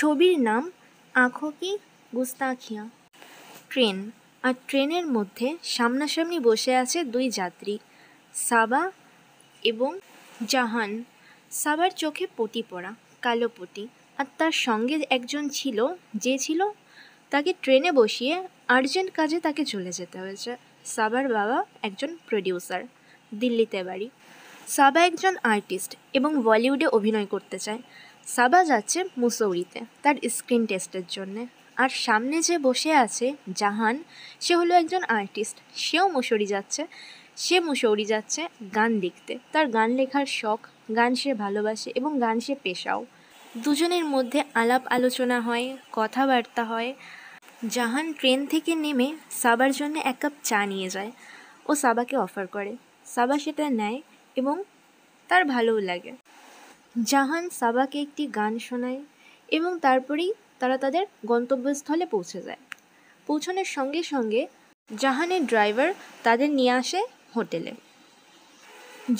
ছবির নাম আঁখো কি গুস্তাখিয়াঁ। ট্রেন, আর ট্রেনের মধ্যে সামনাসামনি বসে আছে দুই যাত্রী, সাবা এবং জাহান। সাবার চোখে পটি পড়া, কালো পটি, আর তার সঙ্গে একজন ছিল যে ছিল তাকে ট্রেনে বসিয়ে আর্জেন্ট কাজে তাকে চলে যেতে হয়েছে। সাবার বাবা একজন প্রডিউসার, দিল্লিতে বাড়ি। সাবা একজন আর্টিস্ট এবং বলিউডে অভিনয় করতে চায়। সাবা যাচ্ছে মুসৌরিতে তার স্ক্রিন টেস্টের জন্যে। আর সামনে যে বসে আছে জাহান, সে হলো একজন আর্টিস্ট, সেও মুসৌরি যাচ্ছে গান লিখতে। তার গান লেখার শখ, গান সে ভালোবাসে এবং গান সে পেশাও। দুজনের মধ্যে আলাপ আলোচনা হয়, কথাবার্তা হয়। জাহান ট্রেন থেকে নেমে সাবার জন্য এক কাপ চা নিয়ে যায়। ও সাবাকে অফার করে, সাবা সেটা নেয় এবং তার ভালোও লাগে। জাহান সাবাকে একটি গান শোনায় এবং তারপরেই তারা তাদের গন্তব্যস্থলে পৌঁছে যায়। পৌঁছানোর সঙ্গে সঙ্গে জাহানের ড্রাইভার তাদের নিয়ে আসে হোটেলে।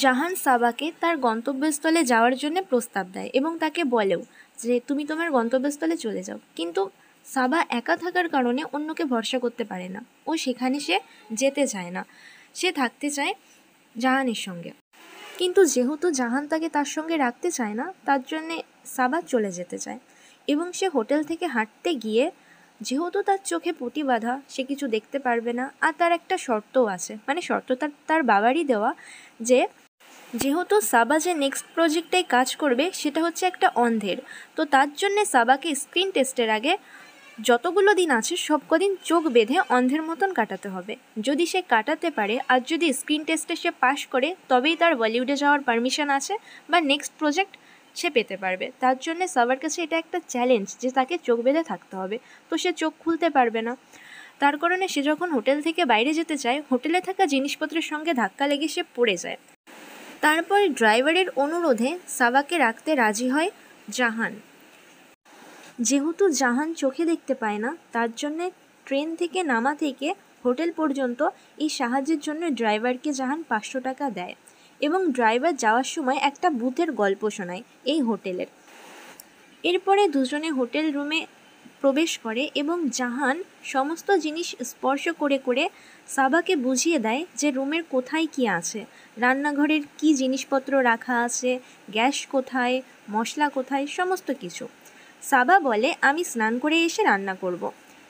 জাহান সাবাকে তার গন্তব্যস্থলে যাওয়ার জন্য প্রস্তাব দেয় এবং তাকে বলেও যে তুমি তোমার গন্তব্যস্থলে চলে যাও। কিন্তু সাবা একা থাকার কারণে অন্যকে ভরসা করতে পারে না। ও সেখানে সে যেতে চায় না, সে থাকতে চায় জাহানের সঙ্গে। কিন্তু যেহেতু জাহান তাকে তার সঙ্গে রাখতে চায় না, তার জন্যে সাবা চলে যেতে চায়। এবং সে হোটেল থেকে হাঁটতে গিয়ে, যেহেতু তার চোখে পটি বাঁধা, সে কিছু দেখতে পারবে না। আর তার একটা শর্তও আছে, মানে শর্ত তার বাবারই দেওয়া, যে যেহেতু সাবা যে নেক্সট প্রজেক্টে কাজ করবে সেটা হচ্ছে একটা অন্ধের, তো তার জন্যে সাবাকে স্ক্রিন টেস্টের আগে যতগুলো দিন আছে সব কদিন চোখ বেঁধে অন্ধের মতন কাটাতে হবে। যদি সে কাটাতে পারে আর যদি স্ক্রিন টেস্টে সে পাশ করে, তবেই তার বলিউডে যাওয়ার পারমিশন আছে বা নেক্সট প্রজেক্ট সে পেতে পারবে। তার জন্যে সবার কাছে এটা একটা চ্যালেঞ্জ যে তাকে চোখ বেঁধে থাকতে হবে। তো সে চোখ খুলতে পারবে না, তার কারণে সে যখন হোটেল থেকে বাইরে যেতে চায়, হোটেলে থাকা জিনিসপত্রের সঙ্গে ধাক্কা লেগে সে পড়ে যায়। তারপর ড্রাইভারের অনুরোধে সাবাকে রাখতে রাজি হয় জাহান। যেহেতু জাহান চোখে দেখতে পায় না, তার জন্যে ট্রেন থেকে নামা থেকে হোটেল পর্যন্ত এই সাহায্যের জন্য ড্রাইভারকে জাহান 500 টাকা দেয় এবং ড্রাইভার যাওয়ার সময় একটা ভূতের গল্প শোনায় এই হোটেলের। এরপরে দুজনে হোটেল রুমে প্রবেশ করে এবং জাহান সমস্ত জিনিস স্পর্শ করে করে সাবাকে বুঝিয়ে দেয় যে রুমের কোথায় কি আছে, রান্নাঘরের কি জিনিসপত্র রাখা আছে, গ্যাস কোথায়, মশলা কোথায়, সমস্ত কিছু। সাবা বলে আমি স্নান করে এসে রান্না করব।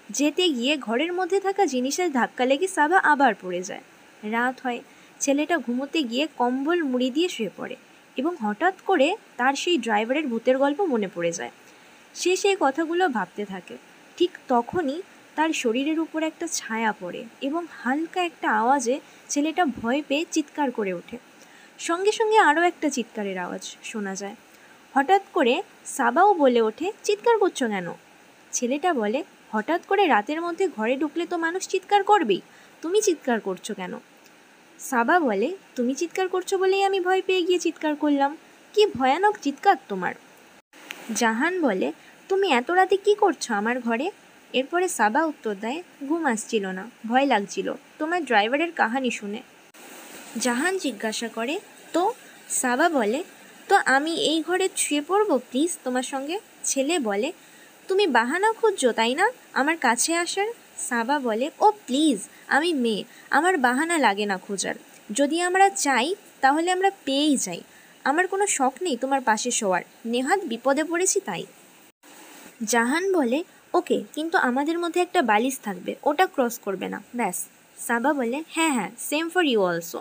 যেতে গিয়ে ঘরের মধ্যে থাকা জিনিসের ধাক্কা লেগে সাবা আবার পড়ে যায়। রাত হয়, ছেলেটা ঘুমোতে গিয়ে কম্বল মুড়ি দিয়ে শুয়ে পড়ে এবং হঠাৎ করে তার সেই ড্রাইভারের ভূতের গল্প মনে পড়ে যায়। সে সেই কথাগুলো ভাবতে থাকে। ঠিক তখনই তার শরীরের উপর একটা ছায়া পড়ে এবং হালকা একটা আওয়াজে ছেলেটা ভয় পেয়ে চিৎকার করে ওঠে। সঙ্গে সঙ্গে আরও একটা চিৎকারের আওয়াজ শোনা যায়। হঠাৎ করে সাবাও বলে ওঠে, চিৎকার করছো কেন? ছেলেটা বলে, হঠাৎ করে রাতের মধ্যে ঘরে ঢুকলে তো মানুষ চিৎকার করবেই, তুমি চিৎকার করছো কেন? সাবা বলে, তুমি চিৎকার করছো বলেই আমি ভয় পেয়ে গিয়ে চিৎকার করলাম। কি ভয়ানক চিৎকার তোমার। জাহান বলে, তুমি এত রাতে কি করছো আমার ঘরে? এরপরে সাবা উত্তর দেয়, ঘুম আসছিল না, ভয় লাগছিল তোমার ড্রাইভারের কাহানি শুনে। জাহান জিজ্ঞাসা করে, তো? সাবা বলে, তো আমি এই ঘরে শুয়ে পড়বো প্লিজ তোমার সঙ্গে? ছেলে বলে, তুমি বাহানা খুঁজছো তাই না আমার কাছে আসার? সাবা বলে, ও প্লিজ, আমি মেয়ে, আমার বাহানা লাগে না খোঁজার। যদি আমরা চাই তাহলে আমরা পেয়েই যাই। আমার কোনো শখ নেই তোমার পাশে শোয়ার, নেহাত বিপদে পড়েছি তাই। জাহান বলে, ওকে, কিন্তু আমাদের মধ্যে একটা বালিশ থাকবে, ওটা ক্রস করবে না, ব্যাস। সাবা বলে, হ্যাঁ হ্যাঁ, সেম ফর ইউ অলসো।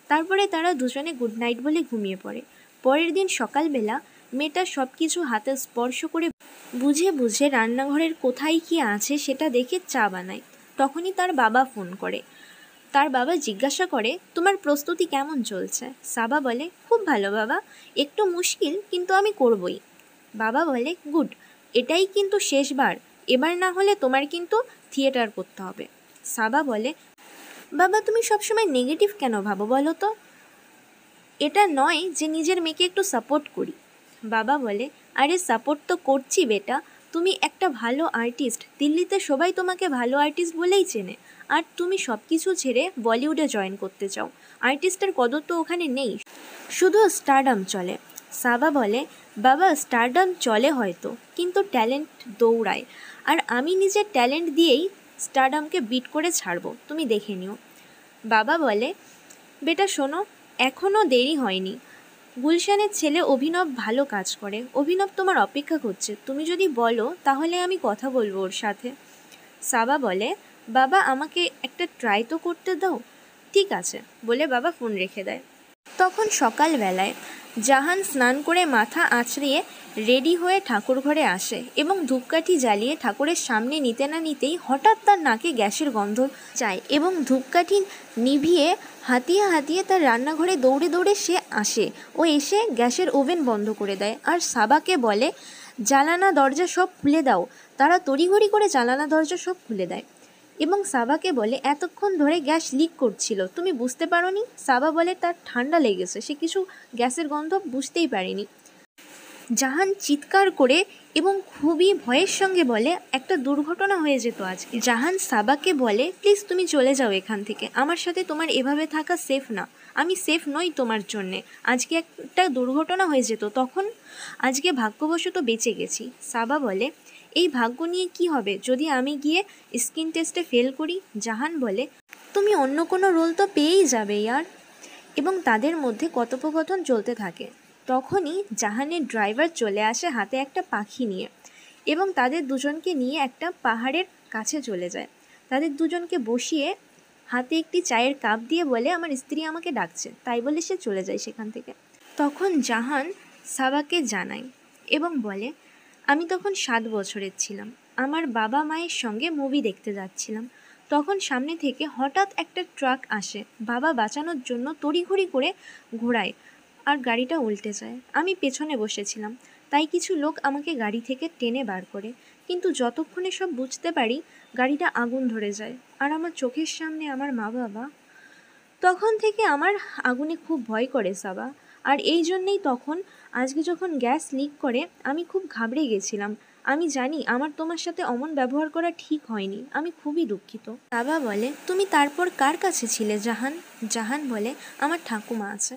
তারপরে তারা দুজনে গুড নাইট বলে ঘুমিয়ে পড়ে। পরের দিন সকালবেলা মেয়েটা সব কিছু হাতে স্পর্শ করে বুঝে বুঝে রান্নাঘরের কোথায় কি আছে সেটা দেখে চা বানায়। তখনই তার বাবা ফোন করে। তার বাবা জিজ্ঞাসা করে, তোমার প্রস্তুতি কেমন চলছে? সাবা বলে, খুব ভালো বাবা, একটু মুশকিল কিন্তু আমি করবই। বাবা বলে, গুড, এটাই কিন্তু শেষবার, এবার না হলে তোমার কিন্তু থিয়েটার করতে হবে। সাবা বলে, বাবা তুমি সবসময় নেগেটিভ কেন ভাবো বলো তো? এটা নয় যে নিজের মেয়েকে একটু সাপোর্ট করি। বাবা বলে, আরে সাপোর্ট তো করছি বেটা, তুমি একটা ভালো আর্টিস্ট, দিল্লিতে সবাই তোমাকে ভালো আর্টিস্ট বলেই চেনে, আর তুমি সব কিছু ছেড়ে বলিউডে জয়েন করতে চাও। আর্টিস্টের কদর তো ওখানে নেই, শুধু স্টারডাম চলে। সাবা বলে, বাবা স্টারডাম চলে হয়তো, কিন্তু ট্যালেন্ট দৌড়ায়, আর আমি নিজের ট্যালেন্ট দিয়েই স্টারডামকে বিট করে ছাড়বো, তুমি দেখে নিও। বাবা বলে, বেটা শোনো, এখনও দেরি হয়নি। গুলশানের ছেলে অভিনব ভালো কাজ করে, অভিনব তোমার অপেক্ষা করছে, তুমি যদি বলো তাহলে আমি কথা বলবো ওর সাথে। সাবা বলে, বাবা আমাকে একটা ট্রাই তো করতে দাও। ঠিক আছে বলে বাবা ফোন রেখে দেয়। তখন সকালবেলায় জাহান স্নান করে মাথা আঁচড়িয়ে রেডি হয়ে ঠাকুর ঘরে আসে এবং ধূপকাঠি জ্বালিয়ে ঠাকুরের সামনে নিতে না নিতেই হঠাৎ তার নাকে গ্যাসের গন্ধ যায় এবং ধূপকাঠি নিভিয়ে হাতিয়ে হাতিয়ে তার রান্নাঘরে দৌড়ে দৌড়ে সে আসে ও এসে গ্যাসের ওভেন বন্ধ করে দেয় আর সাবাকে বলে, জানালা দরজা সব খুলে দাও। তারা তড়িঘড়ি করে জানালা দরজা সব খুলে দেয় এবং সাবাকে বলে, এতক্ষণ ধরে গ্যাস লিক করছিল, তুমি বুঝতে পারোনি? সাবা বলে তার ঠান্ডা লেগেছে, সে কিছু গ্যাসের গন্ধ বুঝতেই পারেনি। জাহান চিৎকার করে এবং খুবই ভয়ের সঙ্গে বলে, একটা দুর্ঘটনা হয়ে যেত আজকে। জাহান সাবাকে বলে, প্লিজ তুমি চলে যাও এখান থেকে, আমার সাথে তোমার এভাবে থাকা সেফ না, আমি সেফ নই তোমার জন্যে, আজকে একটা দুর্ঘটনা হয়ে যেত, তখন আজকে ভাগ্যবশত বেঁচে গেছি। সাবা বলে, এই ভাগ্য নিয়ে কি হবে যদি আমি গিয়ে স্কিন টেস্টে ফেল করি? জাহান বলে, তুমি অন্য কোনো রোল তো পেয়েই যাবে ইয়ার। এবং তাদের মধ্যে কথোপকথন চলতে থাকে। তখনই জাহানের ড্রাইভার চলে আসে হাতে একটা পাখি নিয়ে এবং তাদের দুজনকে নিয়ে একটা পাহাড়ের কাছে চলে যায়। তাদের দুজনকে বসিয়ে হাতে একটি চায়ের কাপ দিয়ে বলে, আমার স্ত্রী আমাকে ডাকছে, তাই বলে সে চলে যায় সেখান থেকে। তখন জাহান সাবাকে জানায় এবং বলে, আমি তখন 7 বছরের ছিলাম, আমার বাবা মায়ের সঙ্গে মুভি দেখতে যাচ্ছিলাম, তখন সামনে থেকে হঠাৎ একটা ট্রাক আসে, বাবা বাঁচানোর জন্য তড়িঘড়ি করে ঘোরায় আর গাড়িটা উল্টে যায়। আমি পেছনে বসেছিলাম, তাই কিছু লোক আমাকে গাড়ি থেকে টেনে বার করে, কিন্তু যতক্ষণে সব বুঝতে পারি গাড়িটা আগুন ধরে যায় আর আমার চোখের সামনে আমার মা বাবা। তখন থেকে আমার আগুনে খুব ভয় করে সাবা, আর এই জন্যেই তখন আজকে যখন গ্যাস লিক করে আমি খুব ঘাবড়ে গেছিলাম। আমি জানি আমার তোমার সাথে অমন ব্যবহার করা ঠিক হয়নি, আমি খুবই দুঃখিত। সাবা বলে, তুমি তারপর কার কাছে ছিলে জাহান? জাহান বলে, আমার ঠাকুমা আছে,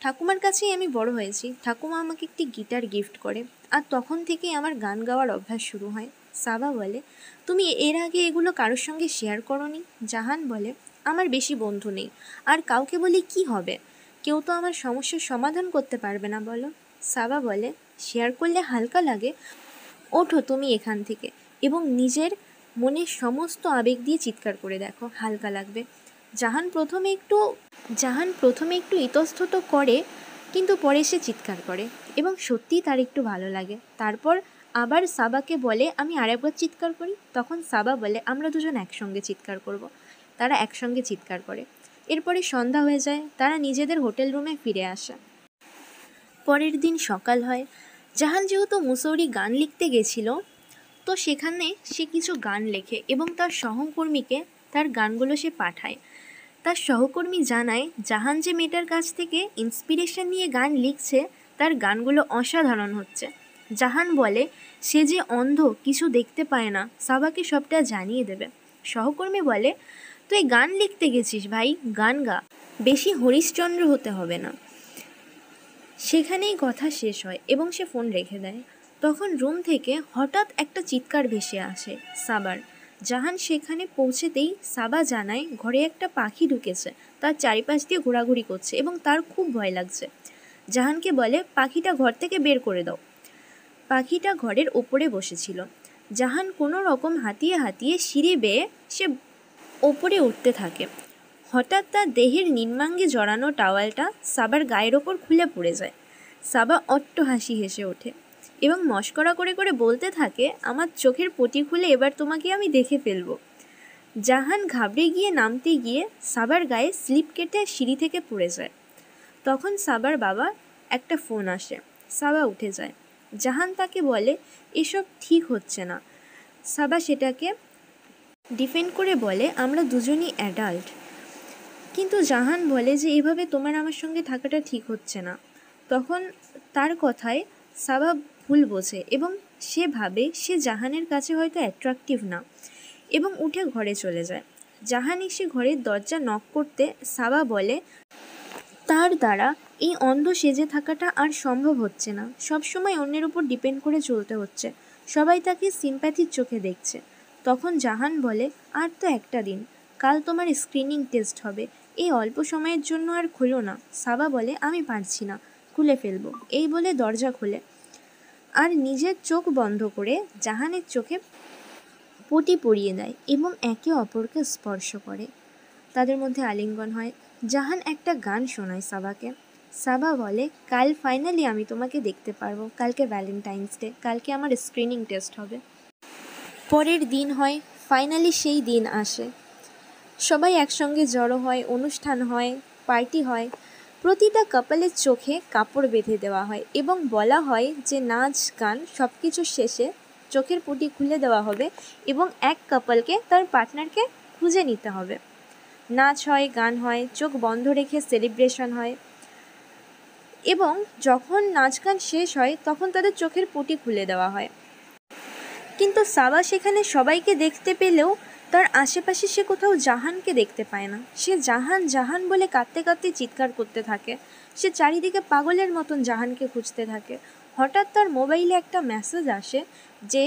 ঠাকুমার কাছেই আমি বড় হয়েছি, ঠাকুমা আমাকে একটি গিটার গিফট করে আর তখন থেকেই আমার গান গাওয়ার অভ্যাস শুরু হয়। সাবা বলে, তুমি এর আগে এগুলো কারোর সঙ্গে শেয়ার করোনি? জাহান বলে, আমার বেশি বন্ধু নেই, আর কাউকে বলে কি হবে, কেউ তো আমার সমস্যার সমাধান করতে পারবে না, বলো। সাবা বলে, শেয়ার করলে হালকা লাগে, ওঠো তুমি এখান থেকে এবং নিজের মনের সমস্ত আবেগ দিয়ে চিৎকার করে দেখো, হালকা লাগবে। জাহান প্রথমে একটু ইতস্তত করে, কিন্তু পরে সে চিৎকার করে এবং সত্যিই তার একটু ভালো লাগে। তারপর আবার সাবাকে বলে, আমি আরেকবার চিৎকার করি, তখন সাবা বলে, আমরা দুজন একসঙ্গে চিৎকার করব। তারা একসঙ্গে চিৎকার করে। এরপরে সন্ধ্যা হয়ে যায়, তারা নিজেদের হোটেল রুমে ফিরে আসে। পরের দিন সকাল হয়। জাহান যেহেতু মুসৌরি গান লিখতে গেছিল, তো সেখানে সে কিছু গান লেখে এবং তার সহকর্মীকে তার গানগুলো সে পাঠায়। তার সহকর্মী জানায়, জাহান যে মেয়েটার কাছ থেকে ইন্সপিরেশন নিয়ে গান লিখছে, তার গানগুলো অসাধারণ হচ্ছে। জাহান বলে, সে যে অন্ধ, কিছু দেখতে পায় না, সাবাকে সবটা জানিয়ে দেবে। সহকর্মী বলে, তুই গান লিখতে গেছিস ভাই, গান গা, বেশি হরিশ্চন্দ্র হতে হবে না। সেখানেই কথা শেষ হয় এবং সে ফোন রেখে দেয়। তখন রুম থেকে হঠাৎ একটা চিৎকার ভেসে আসে সাবার। জাহান সেখানে পৌঁছেতেই সাবা জানায়, ঘরে একটা পাখি ঢুকেছে, তার চারিপাশ দিয়ে ঘোরাঘুরি করছে এবং তার খুব ভয় লাগছে। জাহানকে বলে, পাখিটা ঘর থেকে বের করে দাও। পাখিটা ঘরের ওপরে বসেছিল। জাহান কোনো রকম হাতিয়ে হাতিয়ে সিঁড়ি বেয়ে সে ওপরে উঠতে থাকে। হঠাৎ তার দেহের নিম্নাঙ্গে জড়ানো টাওয়ালটা সাবার গায়ের ওপর খুলে পড়ে যায়। সাবা অট্ট হাসি হেসে ওঠে এবং মশকরা করে করে বলতে থাকে, আমার চোখের পটি খুলে এবার তোমাকে আমি দেখে ফেলবো। জাহান ঘাবড়ে গিয়ে নামতে গিয়ে সাবার গায়ে স্লিপ কেটে সিঁড়ি থেকে পড়ে যায়। তখন সাবার বাবা একটা ফোন আসে, সাবা উঠে যায়। জাহান তাকে বলে, এসব ঠিক হচ্ছে না। সাবা সেটাকে ডিফেন্ড করে বলে, আমরা দুজনই অ্যাডাল্ট। কিন্তু জাহান বলে যে এভাবে তোমার আমার সঙ্গে থাকাটা ঠিক হচ্ছে না। তখন তার কথায় সাবা ভুল বোঝে এবং সে ভাবে সে জাহানের কাছে হয়তো অ্যাট্রাকটিভ না এবং উঠে ঘরে চলে যায়। জাহান এসে ঘরের দরজা নক করতে সাবা বলে, তার দ্বারা এই অন্ধ সেজে থাকাটা আর সম্ভব হচ্ছে না, সবসময় অন্যের উপর ডিপেন্ড করে চলতে হচ্ছে। সবাই তাকে সিম্প্যাথির চোখে দেখছে। তখন জাহান বলে, আর তো একটা দিন, কাল তোমার স্ক্রিনিং টেস্ট হবে, এই অল্প সময়ের জন্য আর খুলো না। সাবা বলে, আমি পারছি না, খুলে ফেলবো। এই বলে দরজা খোলে আর নিজের চোখ বন্ধ করে জাহানের চোখে পটি পরিয়ে দেয় এবং একে অপরকে স্পর্শ করে। তাদের মধ্যে আলিঙ্গন হয়। জাহান একটা গান শোনায় সাবাকে। সাবা বলে, কাল ফাইনালি আমি তোমাকে দেখতে পারবো, কালকে ভ্যালেন্টাইন্স ডে, কালকে আমার স্ক্রিনিং টেস্ট হবে। পরের দিন হয়, ফাইনালি সেই দিন আসে। সবাই একসঙ্গে জড়ো হয়, অনুষ্ঠান হয়, পার্টি হয়। প্রতিটা কাপলের চোখে কাপড় বেঁধে দেওয়া হয় এবং বলা হয় যে নাচ গান সব কিছু শেষে চোখের পটি খুলে দেওয়া হবে এবং এক কাপলকে তার পার্টনারকে খুঁজে নিতে হবে। নাচ হয়, গান হয়, চোখ বন্ধ রেখে সেলিব্রেশন হয় এবং যখন নাচ গান শেষ হয় তখন তাদের চোখের পটি খুলে দেওয়া হয়। কিন্তু সাবা সেখানে সবাইকে দেখতে পেলেও তার আশেপাশে সে কোথাও জাহানকে দেখতে পায় না। সে জাহান জাহান বলে কাঁদতে কাঁদতে চিৎকার করতে থাকে। সে চারিদিকে পাগলের মতন জাহানকে খুঁজতে থাকে। হঠাৎ তার মোবাইলে একটা মেসেজ আসে যে,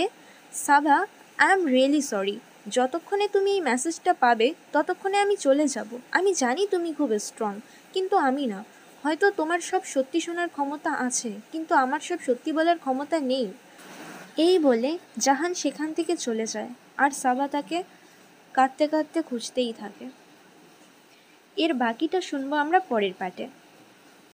সাবা, আই এম রিয়েলি সরি, যতক্ষণে তুমি এই মেসেজটা পাবে ততক্ষণে আমি চলে যাব। আমি জানি তুমি খুব স্ট্রং, কিন্তু আমি না। হয়তো তোমার সব সত্যি শোনার ক্ষমতা আছে, কিন্তু আমার সব সত্যি বলার ক্ষমতা নেই। এই বলে জাহান সেখান থেকে চলে যায় আর সাবা তাকে কাঁদতে কাঁদতে খুঁজতেই থাকে। এর বাকিটা শুনবো আমরা পরের পার্টে।